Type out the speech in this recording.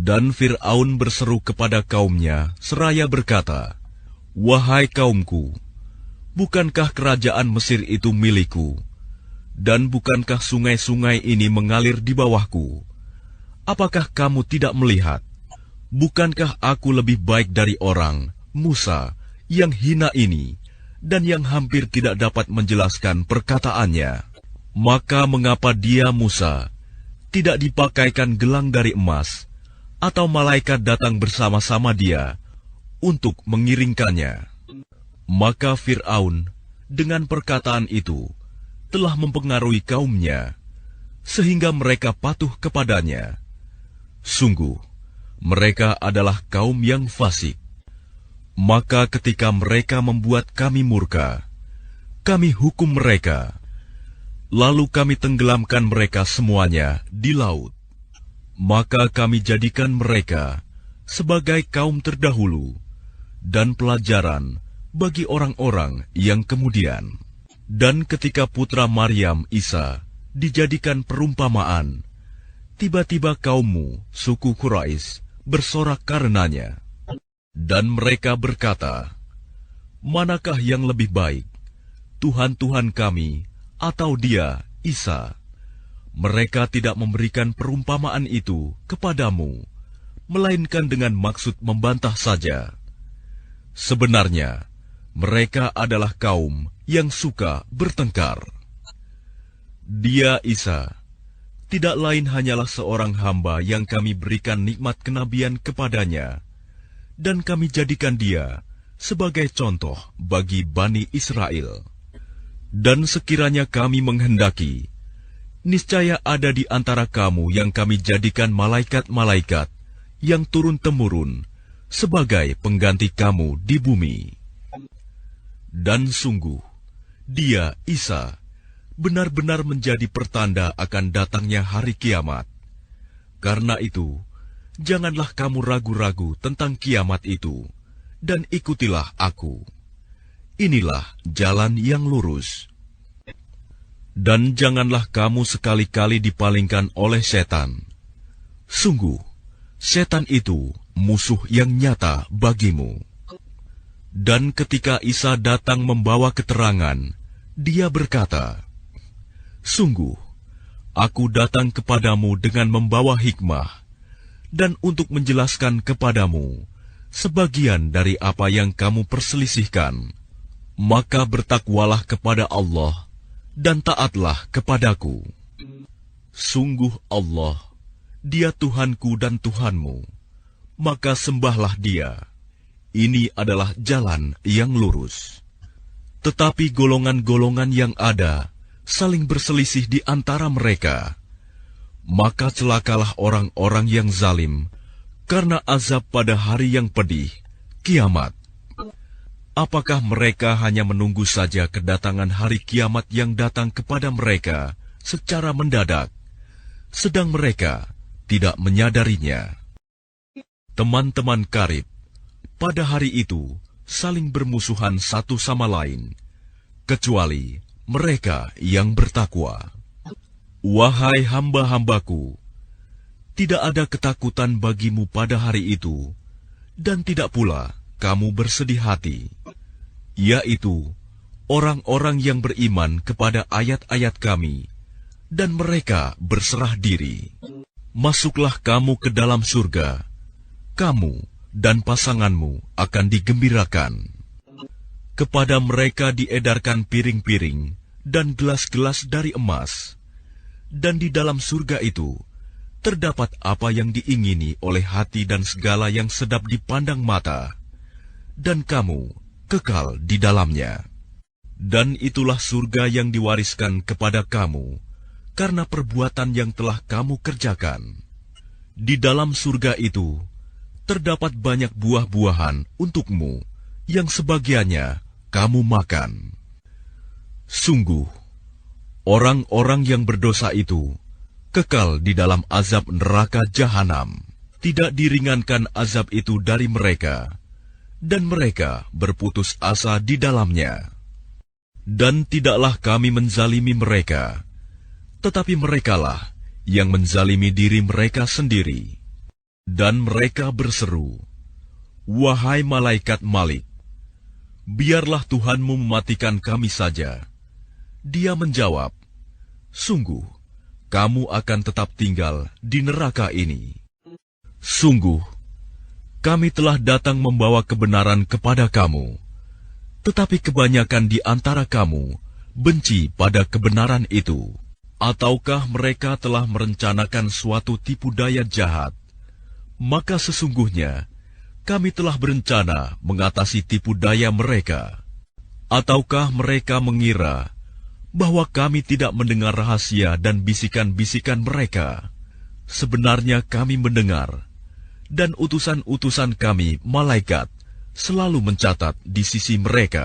Dan Fir'aun berseru kepada kaumnya seraya berkata, "Wahai kaumku, bukankah kerajaan Mesir itu milikku? Dan bukankah sungai-sungai ini mengalir di bawahku? Apakah kamu tidak melihat? Bukankah aku lebih baik dari orang, Musa, yang hina ini, dan yang hampir tidak dapat menjelaskan perkataannya? Maka mengapa dia, Musa, tidak dipakaikan gelang dari emas, atau malaikat datang bersama-sama dia untuk mengiringkannya?" Maka Fir'aun dengan perkataan itu telah mempengaruhi kaumnya, sehingga mereka patuh kepadanya. Sungguh, mereka adalah kaum yang fasik. Maka ketika mereka membuat kami murka, kami hukum mereka, lalu kami tenggelamkan mereka semuanya di laut. Maka kami jadikan mereka sebagai kaum terdahulu dan pelajaran bagi orang-orang yang kemudian. Dan ketika putra Maryam, Isa, dijadikan perumpamaan, tiba-tiba kaummu, suku Quraisy, bersorak karenanya. Dan mereka berkata, "Manakah yang lebih baik, Tuhan-Tuhan kami, atau dia, Isa?" Mereka tidak memberikan perumpamaan itu kepadamu, melainkan dengan maksud membantah saja. Sebenarnya, mereka adalah kaum yang suka bertengkar. Dia, Isa, tidak lain hanyalah seorang hamba yang kami berikan nikmat kenabian kepadanya, dan kami jadikan dia sebagai contoh bagi Bani Israel. Dan sekiranya kami menghendaki, niscaya ada di antara kamu yang kami jadikan malaikat-malaikat yang turun-temurun sebagai pengganti kamu di bumi. Dan sungguh, dia, Isa, benar-benar menjadi pertanda akan datangnya hari kiamat. Karena itu, janganlah kamu ragu-ragu tentang kiamat itu, dan ikutilah aku. Inilah jalan yang lurus. Dan janganlah kamu sekali-kali dipalingkan oleh setan. Sungguh, setan itu musuh yang nyata bagimu. Dan ketika Isa datang membawa keterangan, dia berkata, "Sungguh, aku datang kepadamu dengan membawa hikmah, dan untuk menjelaskan kepadamu sebagian dari apa yang kamu perselisihkan. Maka bertakwalah kepada Allah, dan taatlah kepadaku. Sungguh Allah, Dia Tuhanku dan Tuhanmu, maka sembahlah Dia. Ini adalah jalan yang lurus." Tetapi golongan-golongan yang ada saling berselisih di antara mereka. Maka celakalah orang-orang yang zalim karena azab pada hari yang pedih, kiamat. Apakah mereka hanya menunggu saja kedatangan hari kiamat yang datang kepada mereka secara mendadak, sedang mereka tidak menyadarinya? Teman-teman karib pada hari itu saling bermusuhan satu sama lain, kecuali mereka yang bertakwa. Wahai hamba-hambaku, tidak ada ketakutan bagimu pada hari itu, dan tidak pula kamu bersedih hati, yaitu orang-orang yang beriman kepada ayat-ayat kami, dan mereka berserah diri. Masuklah kamu ke dalam surga, kamu dan pasanganmu akan digembirakan. Kepada mereka diedarkan piring-piring dan gelas-gelas dari emas, dan di dalam surga itu terdapat apa yang diingini oleh hati dan segala yang sedap dipandang mata, dan kamu kekal di dalamnya. Dan itulah surga yang diwariskan kepada kamu karena perbuatan yang telah kamu kerjakan. Di dalam surga itu terdapat banyak buah-buahan untukmu, yang sebagiannya kamu makan. Sungguh, orang-orang yang berdosa itu kekal di dalam azab neraka jahanam. Tidak diringankan azab itu dari mereka, dan mereka berputus asa di dalamnya. Dan tidaklah kami menzalimi mereka, tetapi merekalah yang menzalimi diri mereka sendiri. Dan mereka berseru, "Wahai malaikat Malik, biarlah Tuhanmu mematikan kami saja." Dia menjawab, "Sungguh, kamu akan tetap tinggal di neraka ini. Sungguh, kami telah datang membawa kebenaran kepada kamu, tetapi kebanyakan di antara kamu benci pada kebenaran itu. Ataukah mereka telah merencanakan suatu tipu daya jahat? Maka sesungguhnya kami telah berencana mengatasi tipu daya mereka. Ataukah mereka mengira bahwa kami tidak mendengar rahasia dan bisikan-bisikan mereka? Sebenarnya kami mendengar, dan utusan-utusan kami, malaikat, selalu mencatat di sisi mereka."